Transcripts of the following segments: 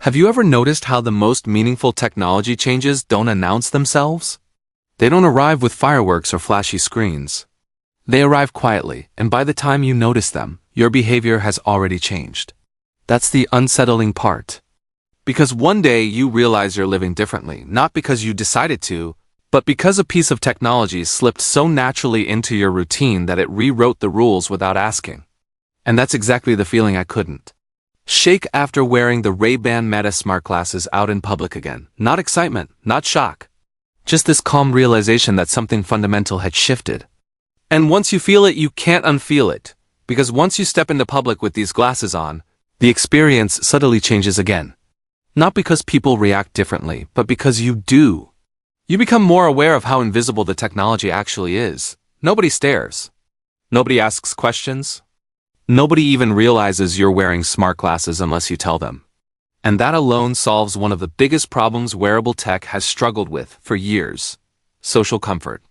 Have you ever noticed how the most meaningful technology changes don't announce themselves? They don't arrive with fireworks or flashy screens. They arrive quietly, and by the time you notice them, your behavior has already changed. That's the unsettling part. Because one day you realize you're living differently, not because you decided to, but because a piece of technology slipped so naturally into your routine that it rewrote the rules without asking. And that's exactly the feeling I couldn't shake after wearing the Ray-Ban Meta smart glasses out in public again. Not excitement, not shock. Just this calm realization that something fundamental had shifted. And once you feel it, you can't unfeel it. Because once you step into public with these glasses on, the experience subtly changes again. Not because people react differently, but because you do. You become more aware of how invisible the technology actually is. Nobody stares. Nobody asks questions. Nobody even realizes you're wearing smart glasses unless you tell them. And that alone solves one of the biggest problems wearable tech has struggled with for years: social comfort.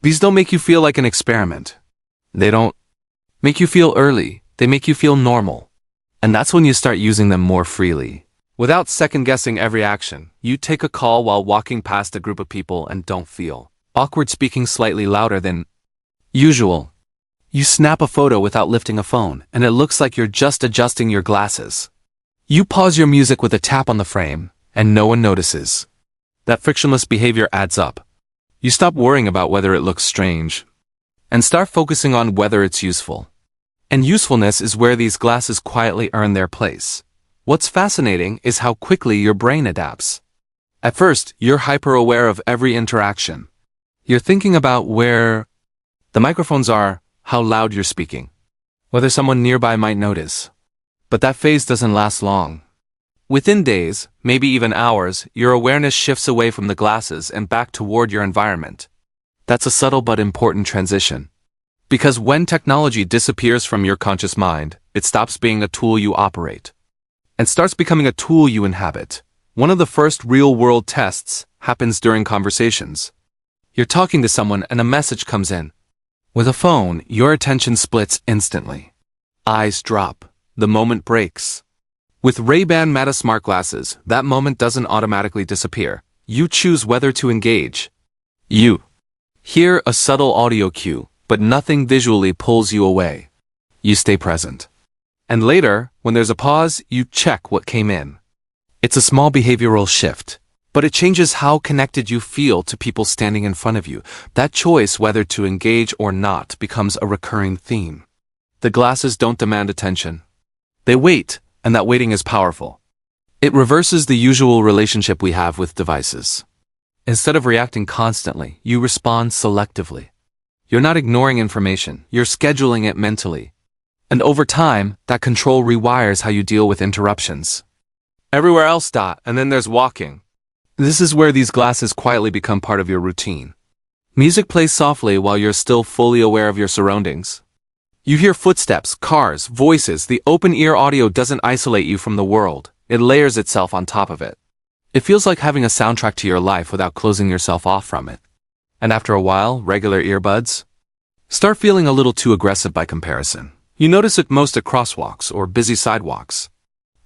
These don't make you feel like an experiment. They don't make you feel early, they make you feel normal. And that's when you start using them more freely. Without second-guessing every action, you take a call while walking past a group of people and don't feel awkward speaking slightly louder than usual. You snap a photo without lifting a phone, and it looks like you're just adjusting your glasses. You pause your music with a tap on the frame, and no one notices. That frictionless behavior adds up. You stop worrying about whether it looks strange, and start focusing on whether it's useful. And usefulness is where these glasses quietly earn their place. What's fascinating is how quickly your brain adapts. At first, you're hyper-aware of every interaction. You're thinking about where the microphones are, how loud you're speaking, whether someone nearby might notice. But that phase doesn't last long. Within days, maybe even hours, your awareness shifts away from the glasses and back toward your environment. That's a subtle but important transition. Because when technology disappears from your conscious mind, it stops being a tool you operate and starts becoming a tool you inhabit. One of the first real-world tests happens during conversations. You're talking to someone and a message comes in. With a phone, your attention splits instantly. Eyes drop. The moment breaks. With Ray-Ban Meta smart glasses, that moment doesn't automatically disappear. You choose whether to engage. You hear a subtle audio cue, but nothing visually pulls you away. You stay present. And later, when there's a pause, you check what came in. It's a small behavioral shift, but it changes how connected you feel to people standing in front of you. That choice whether to engage or not becomes a recurring theme. The glasses don't demand attention. They wait, and that waiting is powerful. It reverses the usual relationship we have with devices. Instead of reacting constantly, you respond selectively. You're not ignoring information, you're scheduling it mentally. And over time, that control rewires how you deal with interruptions. Everywhere else, and then there's walking. This is where these glasses quietly become part of your routine. Music plays softly while you're still fully aware of your surroundings. You hear footsteps, cars, voices. The open-ear audio doesn't isolate you from the world. It layers itself on top of it. It feels like having a soundtrack to your life without closing yourself off from it. And after a while, regular earbuds start feeling a little too aggressive by comparison. You notice it most at crosswalks or busy sidewalks,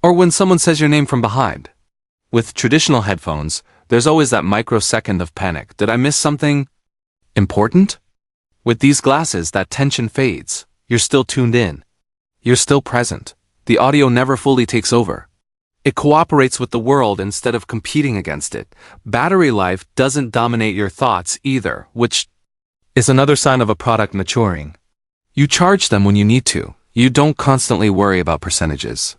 or when someone says your name from behind. With traditional headphones, there's always that microsecond of panic. Did I miss something important? With these glasses, that tension fades. You're still tuned in. You're still present. The audio never fully takes over. It cooperates with the world instead of competing against it. Battery life doesn't dominate your thoughts either, which is another sign of a product maturing. You charge them when you need to. You don't constantly worry about percentages.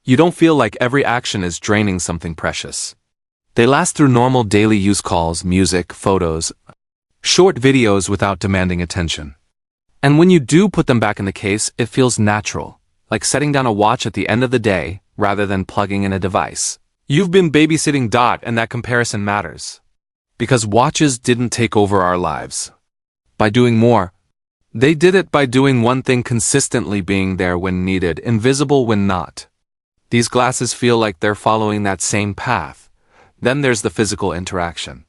You don't feel like every action is draining something precious. They last through normal daily use calls, music, photos, short videos without demanding attention. And when you do put them back in the case, it feels natural, like setting down a watch at the end of the day rather than plugging in a device. You've been babysitting and that comparison matters. Because watches didn't take over our lives by doing more. They did it by doing one thing consistently, being there when needed, invisible when not. These glasses feel like they're following that same path. Then there's the physical interaction.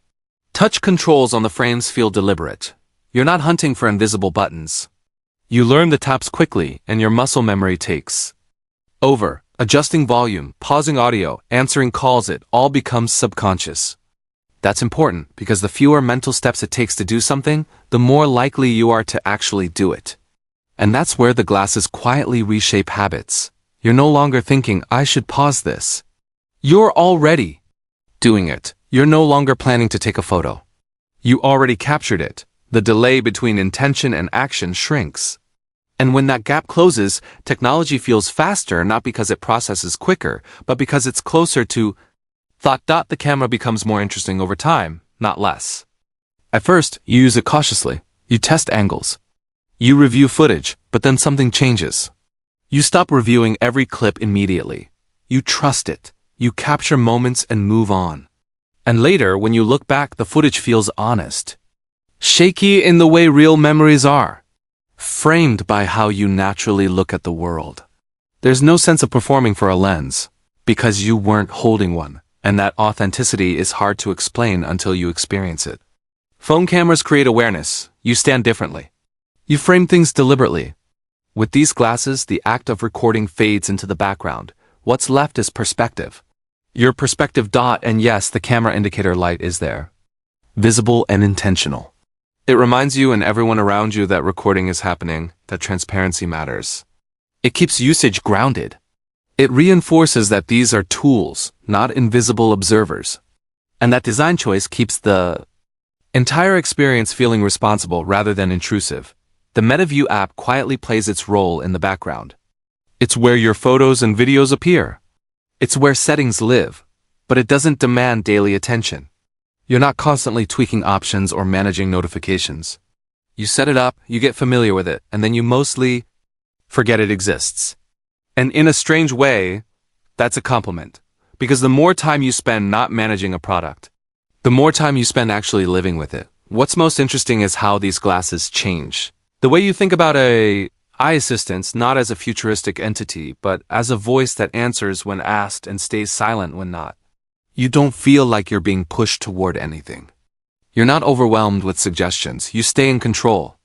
Touch controls on the frames feel deliberate. You're not hunting for invisible buttons. You learn the taps quickly, and your muscle memory takes over. Adjusting volume, pausing audio, answering calls, it all becomes subconscious. That's important because the fewer mental steps it takes to do something, the more likely you are to actually do it. And that's where the glasses quietly reshape habits. You're no longer thinking, I should pause this. You're already doing it. You're no longer planning to take a photo. You already captured it. The delay between intention and action shrinks. And when that gap closes, technology feels faster not because it processes quicker, but because it's closer to thought. The camera becomes more interesting over time, not less. At first, you use it cautiously. You test angles. You review footage, but then something changes. You stop reviewing every clip immediately. You trust it. You capture moments and move on. And later, when you look back, the footage feels honest. Shaky in the way real memories are. Framed by how you naturally look at the world. There's no sense of performing for a lens, because you weren't holding one, and that authenticity is hard to explain until you experience it. Phone cameras create awareness. You stand differently. You frame things deliberately. With these glasses, the act of recording fades into the background. What's left is perspective. Your perspective. And yes, the camera indicator light is there. Visible and intentional. It reminds you and everyone around you that recording is happening, that transparency matters. It keeps usage grounded. It reinforces that these are tools, not invisible observers. And that design choice keeps the entire experience feeling responsible rather than intrusive. The MetaView app quietly plays its role in the background. It's where your photos and videos appear. It's where settings live, but it doesn't demand daily attention. You're not constantly tweaking options or managing notifications. You set it up, you get familiar with it, and then you mostly forget it exists. And in a strange way, that's a compliment. Because the more time you spend not managing a product, the more time you spend actually living with it. What's most interesting is how these glasses change. The way you think about a eye assistant, not as a futuristic entity, but as a voice that answers when asked and stays silent when not. You don't feel like you're being pushed toward anything. You're not overwhelmed with suggestions. You stay in control.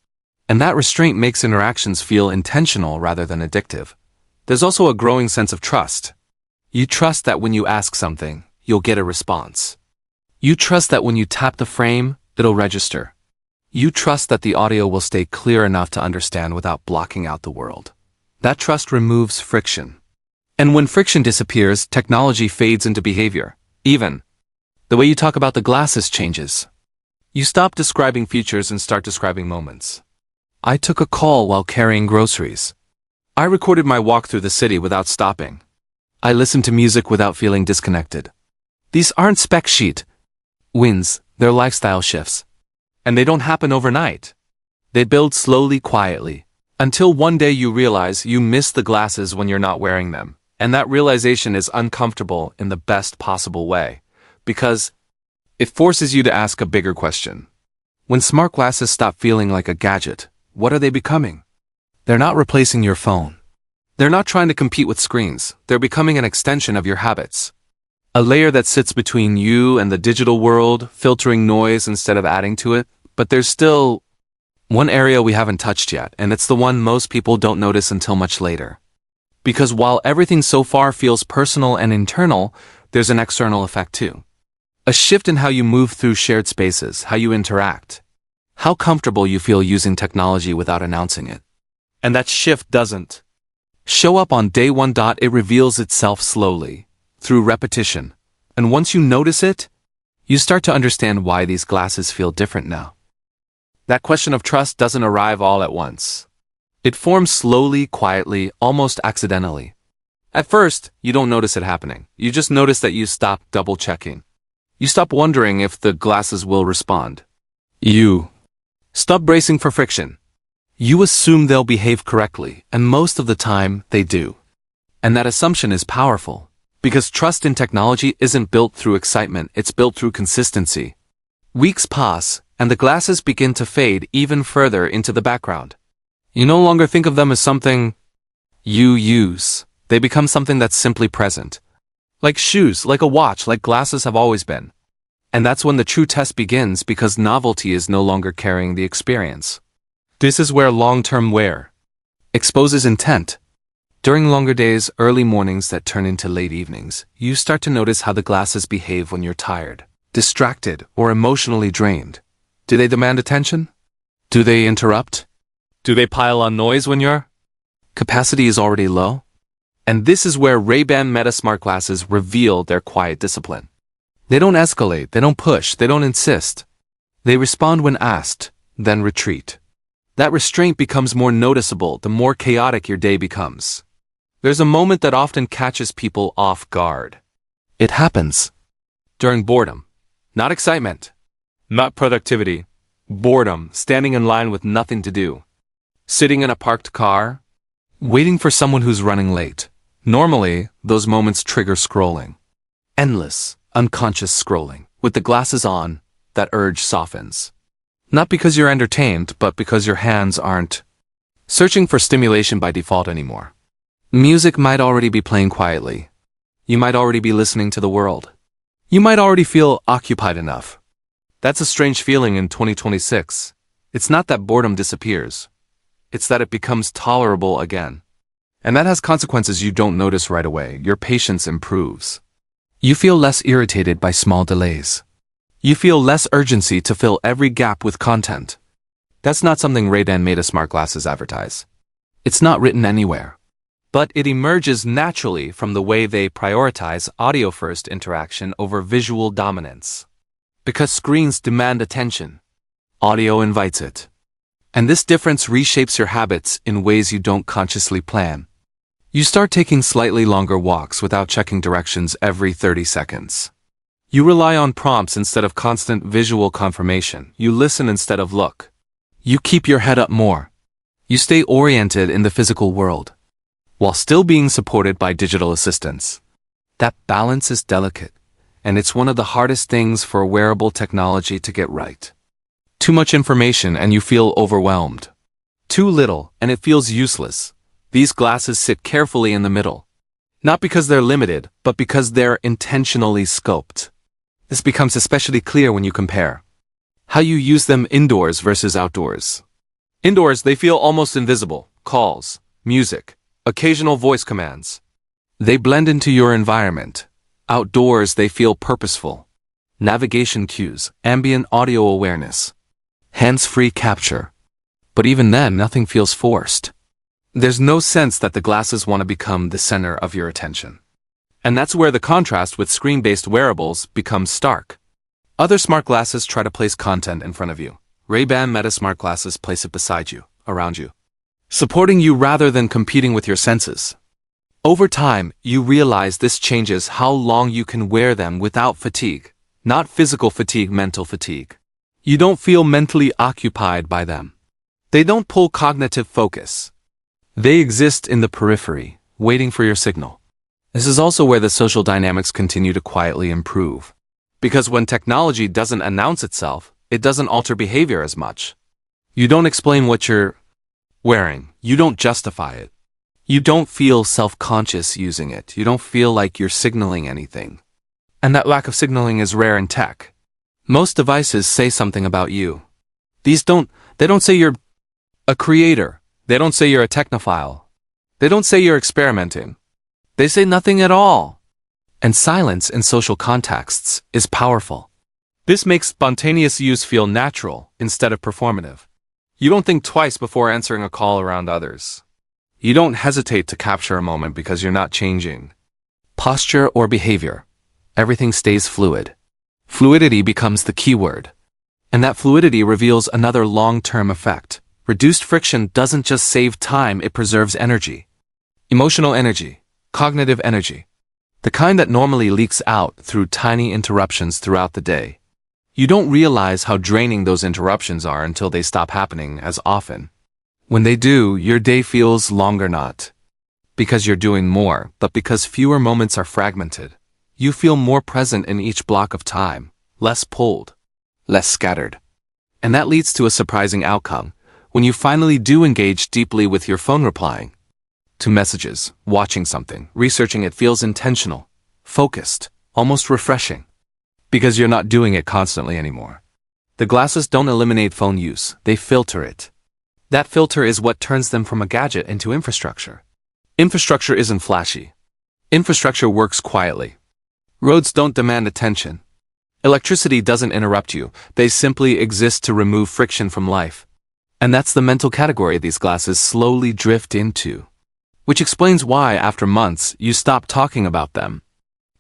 And that restraint makes interactions feel intentional rather than addictive. There's also a growing sense of trust. You trust that when you ask something, you'll get a response. You trust that when you tap the frame, it'll register. You trust that the audio will stay clear enough to understand without blocking out the world. That trust removes friction. And when friction disappears, technology fades into behavior. Even the way you talk about the glasses changes. You stop describing features and start describing moments. I took a call while carrying groceries. I recorded my walk through the city without stopping. I listened to music without feeling disconnected. These aren't spec sheet wins, they're lifestyle shifts. And they don't happen overnight. They build slowly, quietly, until one day you realize you miss the glasses when you're not wearing them. And that realization is uncomfortable in the best possible way, because it forces you to ask a bigger question. When smart glasses stop feeling like a gadget, what are they becoming? They're not replacing your phone. They're not trying to compete with screens. They're becoming an extension of your habits. A layer that sits between you and the digital world, filtering noise instead of adding to it. But there's still one area we haven't touched yet, and it's the one most people don't notice until much later. Because while everything so far feels personal and internal, there's an external effect too. A shift in how you move through shared spaces, how you interact, how comfortable you feel using technology without announcing it. And that shift doesn't show up on day one. It reveals itself slowly, through repetition. And once you notice it, you start to understand why these glasses feel different now. That question of trust doesn't arrive all at once. It forms slowly, quietly, almost accidentally. At first, you don't notice it happening. You just notice that you stop double-checking. You stop wondering if the glasses will respond. You stop bracing for friction. You assume they'll behave correctly, and most of the time, they do. And that assumption is powerful, because trust in technology isn't built through excitement, it's built through consistency. Weeks pass, and the glasses begin to fade even further into the background. You no longer think of them as something you use. They become something that's simply present. Like shoes, like a watch, like glasses have always been. And that's when the true test begins, because novelty is no longer carrying the experience. This is where long-term wear exposes intent. During longer days, early mornings that turn into late evenings, you start to notice how the glasses behave when you're tired, distracted, or emotionally drained. Do they demand attention? Do they interrupt? Do they pile on noise when your capacity is already low? And this is where Ray-Ban Meta Smart Glasses reveal their quiet discipline. They don't escalate, they don't push, they don't insist. They respond when asked, then retreat. That restraint becomes more noticeable the more chaotic your day becomes. There's a moment that often catches people off guard. It happens during boredom, not excitement, not productivity, boredom, standing in line with nothing to do, sitting in a parked car, waiting for someone who's running late. Normally, those moments trigger scrolling. Endless, unconscious scrolling. With the glasses on, that urge softens. Not because you're entertained, but because your hands aren't searching for stimulation by default anymore. Music might already be playing quietly. You might already be listening to the world. You might already feel occupied enough. That's a strange feeling in 2026. It's not that boredom disappears. It's that it becomes tolerable again. And that has consequences you don't notice right away. Your patience improves. You feel less irritated by small delays. You feel less urgency to fill every gap with content. That's not something Ray-Ban Meta Smart Glasses advertise. It's not written anywhere. But it emerges naturally from the way they prioritize audio-first interaction over visual dominance. Because screens demand attention, audio invites it. And this difference reshapes your habits in ways you don't consciously plan. You start taking slightly longer walks without checking directions every 30 seconds. You rely on prompts instead of constant visual confirmation. You listen instead of look. You keep your head up more. You stay oriented in the physical world, while still being supported by digital assistants. That balance is delicate, and it's one of the hardest things for wearable technology to get right. Too much information and you feel overwhelmed. Too little and it feels useless. These glasses sit carefully in the middle. Not because they're limited, but because they're intentionally scoped. This becomes especially clear when you compare how you use them indoors versus outdoors. Indoors, they feel almost invisible. Calls, music, occasional voice commands. They blend into your environment. Outdoors, they feel purposeful. Navigation cues, ambient audio awareness, hands-free capture. But even then, nothing feels forced. There's no sense that the glasses want to become the center of your attention. And that's where the contrast with screen-based wearables becomes stark. Other smart glasses try to place content in front of you. Ray-Ban Meta Smart Glasses place it beside you, around you, supporting you rather than competing with your senses. Over time, you realize this changes how long you can wear them without fatigue. Not physical fatigue, mental fatigue. You don't feel mentally occupied by them. They don't pull cognitive focus. They exist in the periphery, waiting for your signal. This is also where the social dynamics continue to quietly improve. Because when technology doesn't announce itself, it doesn't alter behavior as much. You don't explain what you're wearing. You don't justify it. You don't feel self-conscious using it. You don't feel like you're signaling anything. And that lack of signaling is rare in tech. Most devices say something about you. They don't say you're a creator. They don't say you're a technophile. They don't say you're experimenting. They say nothing at all. And silence in social contexts is powerful. This makes spontaneous use feel natural instead of performative. You don't think twice before answering a call around others. You don't hesitate to capture a moment because you're not changing posture or behavior. Everything stays fluid. Fluidity becomes the key word. And that fluidity reveals another long-term effect. Reduced friction doesn't just save time, it preserves energy. Emotional energy. Cognitive energy. The kind that normally leaks out through tiny interruptions throughout the day. You don't realize how draining those interruptions are until they stop happening as often. When they do, your day feels longer, not because you're doing more, but because fewer moments are fragmented. You feel more present in each block of time, less pulled, less scattered. And that leads to a surprising outcome. When you finally do engage deeply with your phone, replying to messages, watching something, researching, it feels intentional, focused, almost refreshing. Because you're not doing it constantly anymore. The glasses don't eliminate phone use, they filter it. That filter is what turns them from a gadget into infrastructure. Infrastructure isn't flashy. Infrastructure works quietly. Roads don't demand attention. Electricity doesn't interrupt you, they simply exist to remove friction from life. And that's the mental category these glasses slowly drift into. Which explains why, after months, you stop talking about them.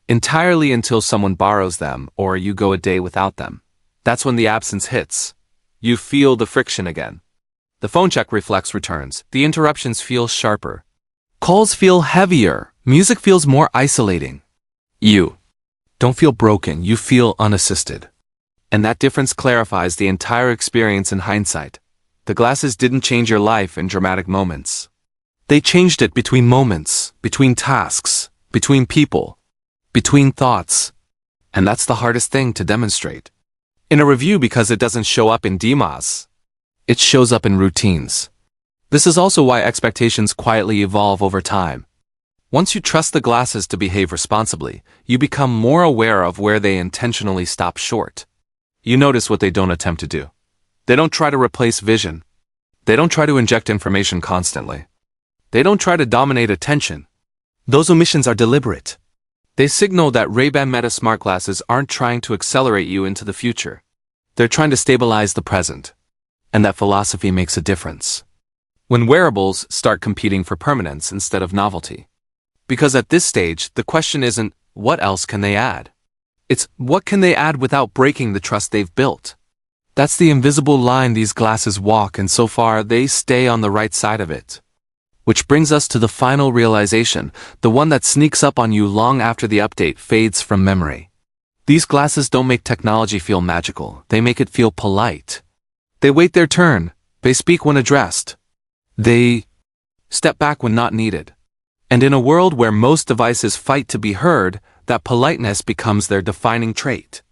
Entirely until someone borrows them or you go a day without them. That's when the absence hits. You feel the friction again. The phone check reflex returns. The interruptions feel sharper. Calls feel heavier. Music feels more isolating. You don't feel broken, you feel unassisted. And that difference clarifies the entire experience in hindsight. The glasses didn't change your life in dramatic moments. They changed it between moments, between tasks, between people, between thoughts. And that's the hardest thing to demonstrate in a review because it doesn't show up in demos. It shows up in routines. This is also why expectations quietly evolve over time. Once you trust the glasses to behave responsibly, you become more aware of where they intentionally stop short. You notice what they don't attempt to do. They don't try to replace vision. They don't try to inject information constantly. They don't try to dominate attention. Those omissions are deliberate. They signal that Ray-Ban Meta smart glasses aren't trying to accelerate you into the future. They're trying to stabilize the present. And that philosophy makes a difference. When wearables start competing for permanence instead of novelty. Because at this stage, the question isn't, what else can they add? It's, what can they add without breaking the trust they've built? That's the invisible line these glasses walk, and so far, they stay on the right side of it. Which brings us to the final realization, the one that sneaks up on you long after the update fades from memory. These glasses don't make technology feel magical, they make it feel polite. They wait their turn, they speak when addressed. They step back when not needed. And in a world where most devices fight to be heard, that politeness becomes their defining trait.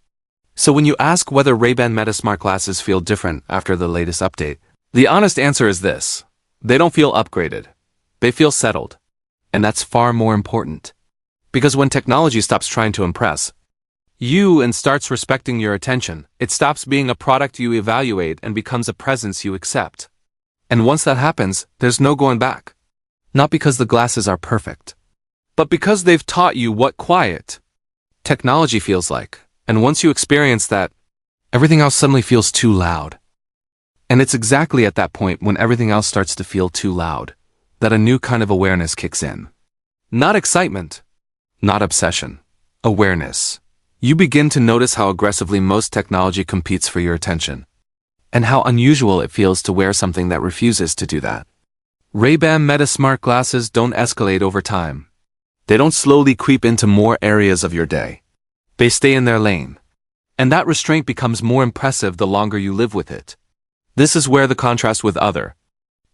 So when you ask whether Ray-Ban Meta smart glasses feel different after the latest update, the honest answer is this. They don't feel upgraded. They feel settled. And that's far more important. Because when technology stops trying to impress you and starts respecting your attention, it stops being a product you evaluate and becomes a presence you accept. And once that happens, there's no going back. Not because the glasses are perfect, but because they've taught you what quiet technology feels like. And once you experience that, everything else suddenly feels too loud. And it's exactly at that point when everything else starts to feel too loud, that a new kind of awareness kicks in. Not excitement, not obsession, awareness. You begin to notice how aggressively most technology competes for your attention, and how unusual it feels to wear something that refuses to do that. Ray-Ban Meta smart glasses don't escalate over time. They don't slowly creep into more areas of your day. They stay in their lane. And that restraint becomes more impressive the longer you live with it. This is where the contrast with other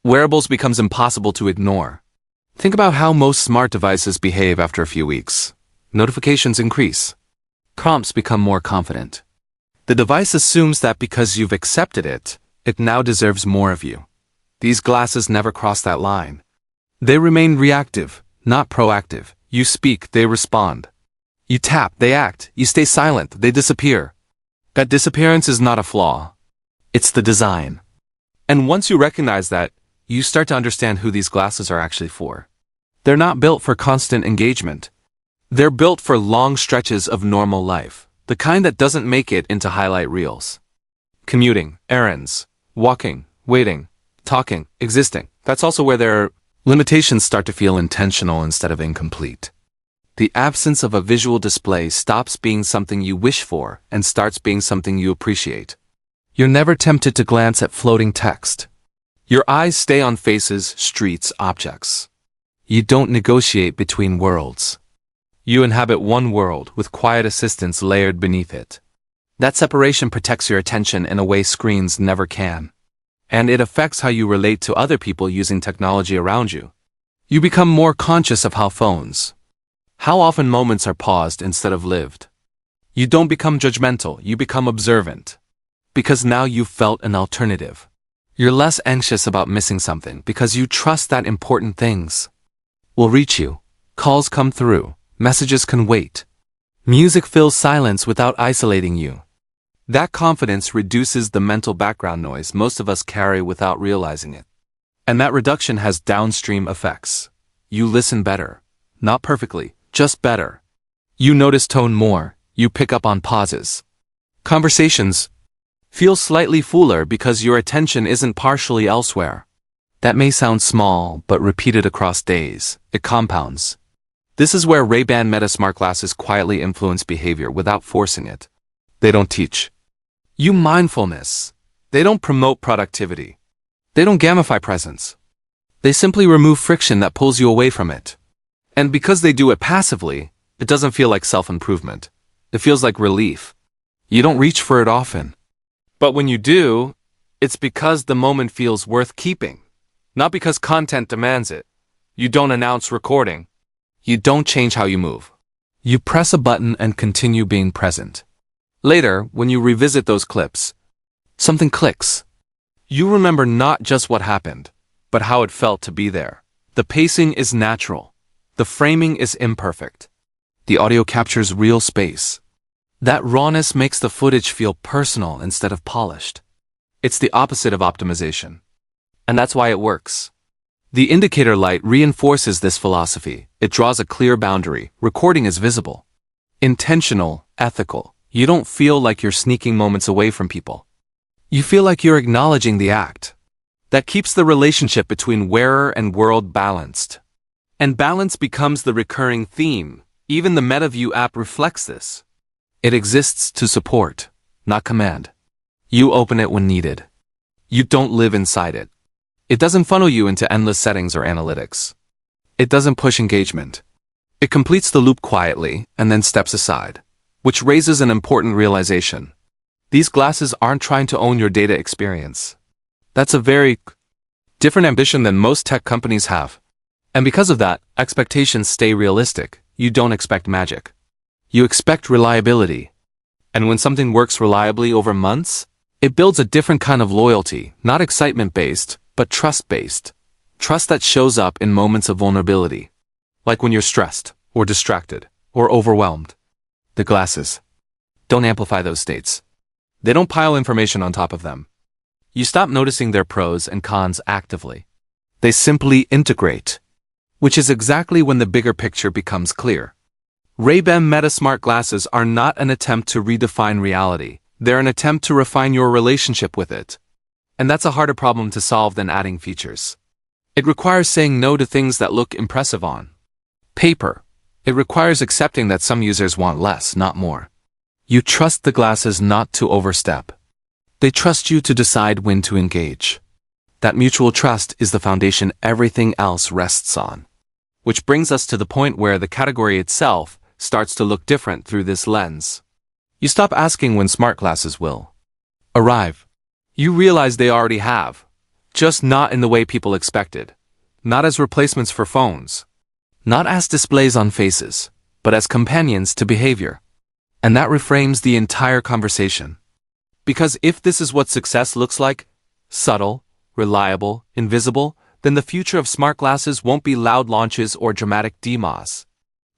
wearables becomes impossible to ignore. Think about how most smart devices behave after a few weeks. Notifications increase. Prompts become more confident. The device assumes that because you've accepted it, it now deserves more of you. These glasses never cross that line. They remain reactive, not proactive. You speak, they respond. You tap, they act. You stay silent, they disappear. That disappearance is not a flaw. It's the design. And once you recognize that, you start to understand who these glasses are actually for. They're not built for constant engagement. They're built for long stretches of normal life, the kind that doesn't make it into highlight reels. Commuting, errands, walking, waiting, talking, existing. That's also where their limitations start to feel intentional instead of incomplete. The absence of a visual display stops being something you wish for and starts being something you appreciate. You're never tempted to glance at floating text. Your eyes stay on faces, streets, objects. You don't negotiate between worlds. You inhabit one world with quiet assistance layered beneath it. That separation protects your attention in a way screens never can. And it affects how you relate to other people using technology around you. You become more conscious of how often moments are paused instead of lived. You don't become judgmental, you become observant. Because now you've felt an alternative. You're less anxious about missing something because you trust that important things will reach you. Calls come through, messages can wait. Music fills silence without isolating you. That confidence reduces the mental background noise most of us carry without realizing it. And that reduction has downstream effects. You listen better. Not perfectly, just better. You notice tone more. You pick up on pauses. Conversations feel slightly fuller because your attention isn't partially elsewhere. That may sound small, but repeated across days, it compounds. This is where Ray-Ban Meta smart glasses quietly influence behavior without forcing it. They don't teach you mindfulness. They don't promote productivity. They don't gamify presence. They simply remove friction that pulls you away from it. And because they do it passively, it doesn't feel like self-improvement. It feels like relief. You don't reach for it often. But when you do, it's because the moment feels worth keeping. Not because content demands it. You don't announce recording. You don't change how you move. You press a button and continue being present. Later, when you revisit those clips, something clicks. You remember not just what happened, but how it felt to be there. The pacing is natural. The framing is imperfect. The audio captures real space. That rawness makes the footage feel personal instead of polished. It's the opposite of optimization. And that's why it works. The indicator light reinforces this philosophy. It draws a clear boundary. Recording is visible. Intentional, ethical. You don't feel like you're sneaking moments away from people. You feel like you're acknowledging the act. That keeps the relationship between wearer and world balanced. And balance becomes the recurring theme. Even the MetaView app reflects this. It exists to support, not command. You open it when needed. You don't live inside it. It doesn't funnel you into endless settings or analytics. It doesn't push engagement. It completes the loop quietly and then steps aside, which raises an important realization. These glasses aren't trying to own your data experience. That's a very different ambition than most tech companies have. And because of that, expectations stay realistic. You don't expect magic. You expect reliability. And when something works reliably over months, it builds a different kind of loyalty, not excitement-based, but trust-based. Trust that shows up in moments of vulnerability. Like when you're stressed, or distracted, or overwhelmed. The glasses don't amplify those states. They don't pile information on top of them. You stop noticing their pros and cons actively. They simply integrate, which is exactly when the bigger picture becomes clear. Ray-Ban Meta smart glasses are not an attempt to redefine reality. They're an attempt to refine your relationship with it. And that's a harder problem to solve than adding features. It requires saying no to things that look impressive on paper. It requires accepting that some users want less, not more. You trust the glasses not to overstep. They trust you to decide when to engage. That mutual trust is the foundation everything else rests on. Which brings us to the point where the category itself starts to look different through this lens. You stop asking when smart glasses will arrive. You realize they already have, just not in the way people expected. Not as replacements for phones. Not as displays on faces, but as companions to behavior. And that reframes the entire conversation. Because if this is what success looks like, subtle, reliable, invisible, then the future of smart glasses won't be loud launches or dramatic demos.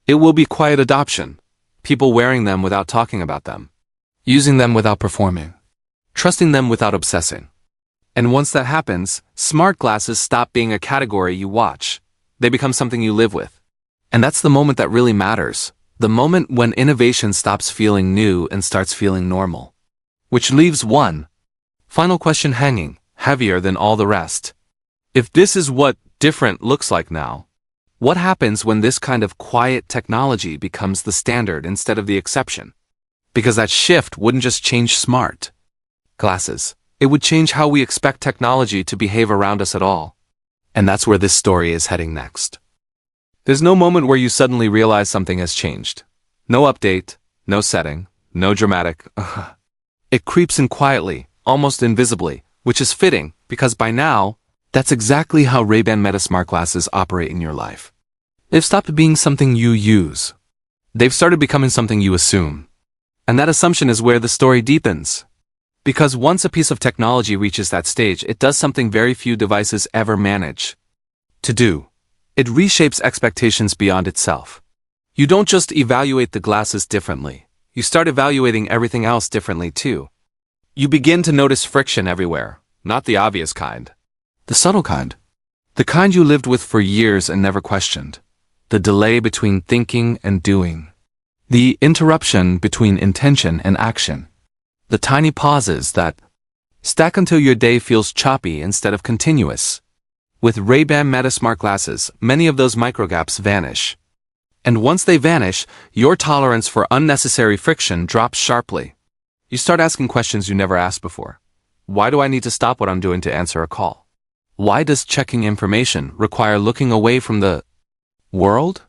It will be quiet adoption, people wearing them without talking about them, using them without performing, trusting them without obsessing. And once that happens, smart glasses stop being a category you watch. They become something you live with. And that's the moment that really matters, the moment when innovation stops feeling new and starts feeling normal. Which leaves one final question hanging, heavier than all the rest. If this is what different looks like now, what happens when this kind of quiet technology becomes the standard instead of the exception? Because that shift wouldn't just change smart glasses. It would change how we expect technology to behave around us at all. And that's where this story is heading next. There's no moment where you suddenly realize something has changed. No update, no setting, no dramatic. It creeps in quietly, almost invisibly, which is fitting because by now, that's exactly how Ray-Ban Meta smart glasses operate in your life. They've stopped being something you use. They've started becoming something you assume. And that assumption is where the story deepens. Because once a piece of technology reaches that stage, it does something very few devices ever manage to do. It reshapes expectations beyond itself. You don't just evaluate the glasses differently. You start evaluating everything else differently too. You begin to notice friction everywhere, not the obvious kind. The subtle kind. The kind you lived with for years and never questioned. The delay between thinking and doing. The interruption between intention and action. The tiny pauses that stack until your day feels choppy instead of continuous. With Ray-Ban Meta Smart Glasses, many of those microgaps vanish. And once they vanish, your tolerance for unnecessary friction drops sharply. You start asking questions you never asked before. Why do I need to stop what I'm doing to answer a call? Why does checking information require looking away from the world?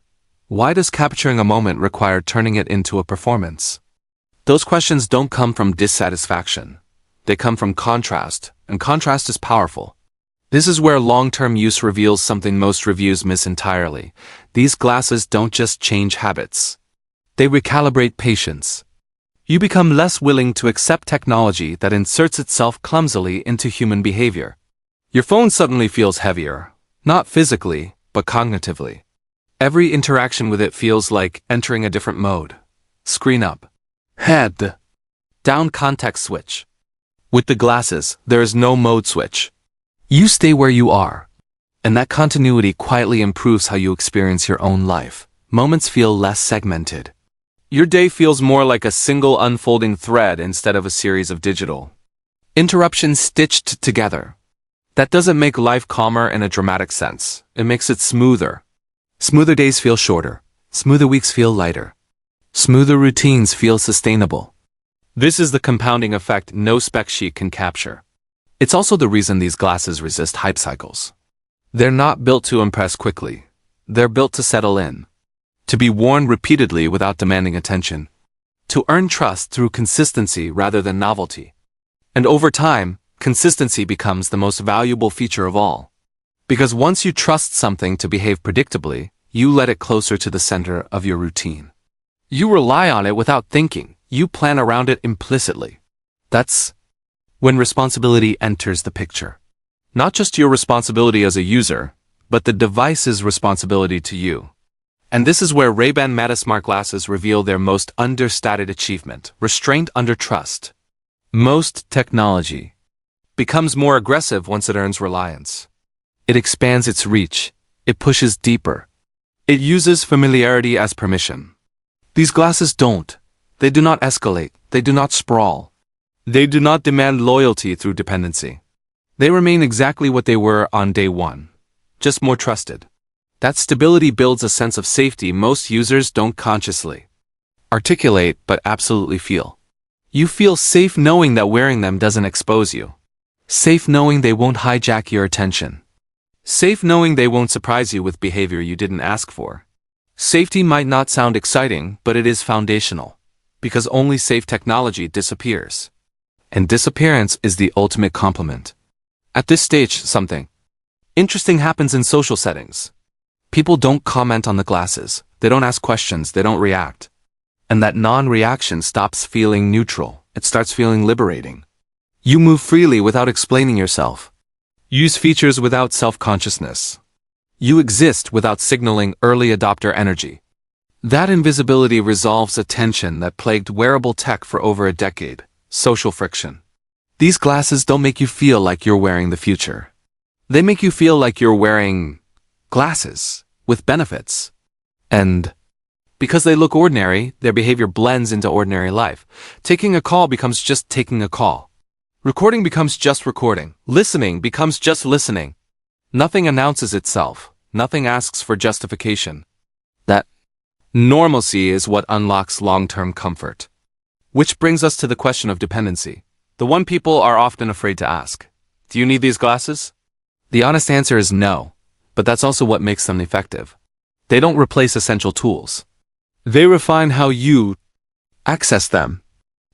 Why does capturing a moment require turning it into a performance? Those questions don't come from dissatisfaction. They come from contrast, and contrast is powerful. This is where long-term use reveals something most reviews miss entirely. These glasses don't just change habits. They recalibrate patience. You become less willing to accept technology that inserts itself clumsily into human behavior. Your phone suddenly feels heavier, not physically, but cognitively. Every interaction with it feels like entering a different mode. Screen up. Head down context switch. With the glasses, there is no mode switch. You stay where you are. And that continuity quietly improves how you experience your own life. Moments feel less segmented. Your day feels more like a single unfolding thread instead of a series of digital interruptions stitched together. That doesn't make life calmer in a dramatic sense. It makes it smoother. Smoother days feel shorter. Smoother weeks feel lighter. Smoother routines feel sustainable. This is the compounding effect no spec sheet can capture. It's also the reason these glasses resist hype cycles. They're not built to impress quickly. They're built to settle in. To be worn repeatedly without demanding attention. To earn trust through consistency rather than novelty. And over time, consistency becomes the most valuable feature of all. Because once you trust something to behave predictably, you let it closer to the center of your routine. You rely on it without thinking. You plan around it implicitly. That's when responsibility enters the picture. Not just your responsibility as a user, but the device's responsibility to you. And this is where Ray-Ban Meta Smart Glasses reveal their most understated achievement, restraint under trust. Most technology becomes more aggressive once it earns reliance. It expands its reach. It pushes deeper. It uses familiarity as permission. These glasses don't. They do not escalate. They do not sprawl. They do not demand loyalty through dependency. They remain exactly what they were on day one, just more trusted. That stability builds a sense of safety most users don't consciously articulate but absolutely feel. You feel safe knowing that wearing them doesn't expose you. Safe knowing they won't hijack your attention. Safe knowing they won't surprise you with behavior you didn't ask for. Safety might not sound exciting, but it is foundational. Because only safe technology disappears. And disappearance is the ultimate compliment. At this stage, something interesting happens in social settings. People don't comment on the glasses. They don't ask questions. They don't react. And that non-reaction stops feeling neutral. It starts feeling liberating. You move freely without explaining yourself. Use features without self-consciousness. You exist without signaling early adopter energy. That invisibility resolves a tension that plagued wearable tech for over a decade: social friction. These glasses don't make you feel like you're wearing the future. They make you feel like you're wearing glasses with benefits. And because they look ordinary, their behavior blends into ordinary life. Taking a call becomes just taking a call. Recording becomes just recording. Listening becomes just listening. Nothing announces itself. Nothing asks for justification. That normalcy is what unlocks long-term comfort. Which brings us to the question of dependency. The one people are often afraid to ask. Do you need these glasses? The honest answer is no, but that's also what makes them effective. They don't replace essential tools. They refine how you access them.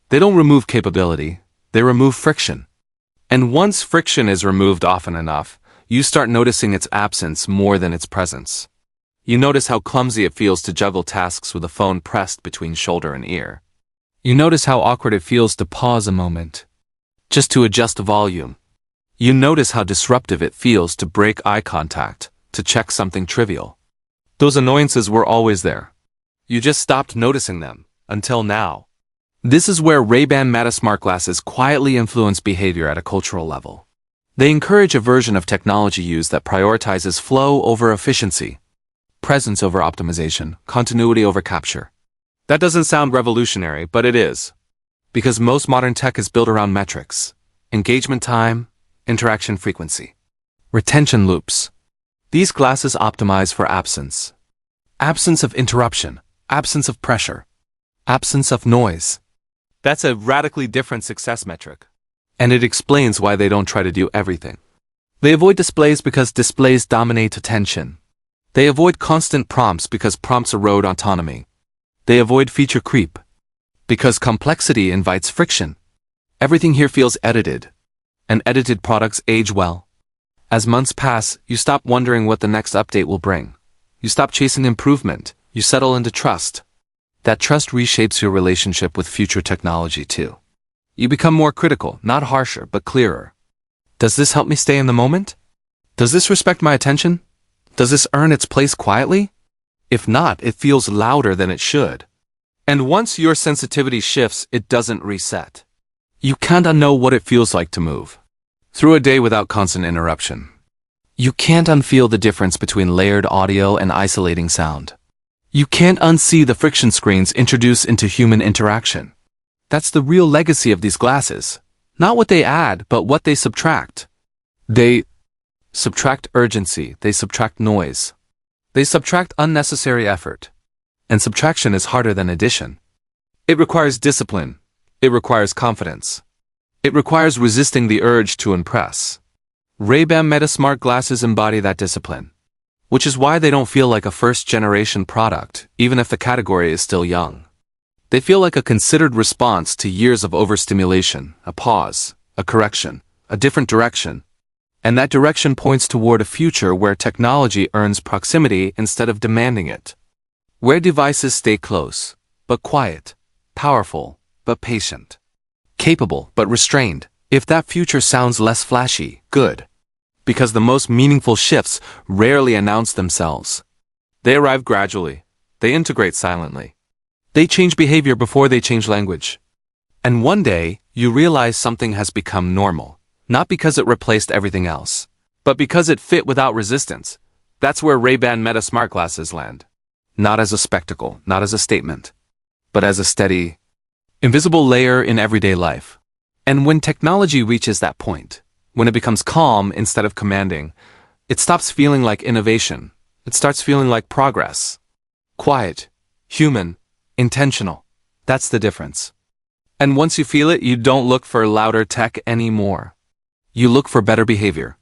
They don't remove capability. They remove friction. And once friction is removed often enough, you start noticing its absence more than its presence. You notice how clumsy it feels to juggle tasks with a phone pressed between shoulder and ear. You notice how awkward it feels to pause a moment, just to adjust volume. You notice how disruptive it feels to break eye contact, to check something trivial. Those annoyances were always there. You just stopped noticing them, until now. This is where Ray-Ban Meta Smart Glasses quietly influence behavior at a cultural level. They encourage a version of technology use that prioritizes flow over efficiency, presence over optimization, continuity over capture. That doesn't sound revolutionary, but it is. Because most modern tech is built around metrics: engagement time, interaction frequency, retention loops. These glasses optimize for absence. Absence of interruption, absence of pressure, absence of noise. That's a radically different success metric. And it explains why they don't try to do everything. They avoid displays because displays dominate attention. They avoid constant prompts because prompts erode autonomy. They avoid feature creep because complexity invites friction. Everything here feels edited, and edited products age well. As months pass, you stop wondering what the next update will bring. You stop chasing improvement. You settle into trust. That trust reshapes your relationship with future technology too. You become more critical, not harsher, but clearer. Does this help me stay in the moment? Does this respect my attention? Does this earn its place quietly? If not, it feels louder than it should. And once your sensitivity shifts, it doesn't reset. You can't unknow what it feels like to move through a day without constant interruption. You can't unfeel the difference between layered audio and isolating sound. You can't unsee the friction screens introduced into human interaction. That's the real legacy of these glasses. Not what they add, but what they subtract. They subtract urgency, they subtract noise. They subtract unnecessary effort. And subtraction is harder than addition. It requires discipline. It requires confidence. It requires resisting the urge to impress. Ray-Ban Meta Smart glasses embody that discipline. Which is why they don't feel like a first-generation product, even if the category is still young. They feel like a considered response to years of overstimulation, a pause, a correction, a different direction. And that direction points toward a future where technology earns proximity instead of demanding it. Where devices stay close, but quiet, powerful, but patient, capable, but restrained. If that future sounds less flashy, good. Because the most meaningful shifts rarely announce themselves. They arrive gradually. They integrate silently. They change behavior before they change language. And one day, you realize something has become normal. Not because it replaced everything else, but because it fit without resistance. That's where Ray-Ban Meta Smart Glasses land. Not as a spectacle, not as a statement, but as a steady, invisible layer in everyday life. And when technology reaches that point, when it becomes calm instead of commanding, it stops feeling like innovation. It starts feeling like progress. Quiet, human, intentional. That's the difference. And once you feel it, you don't look for louder tech anymore. You look for better behavior.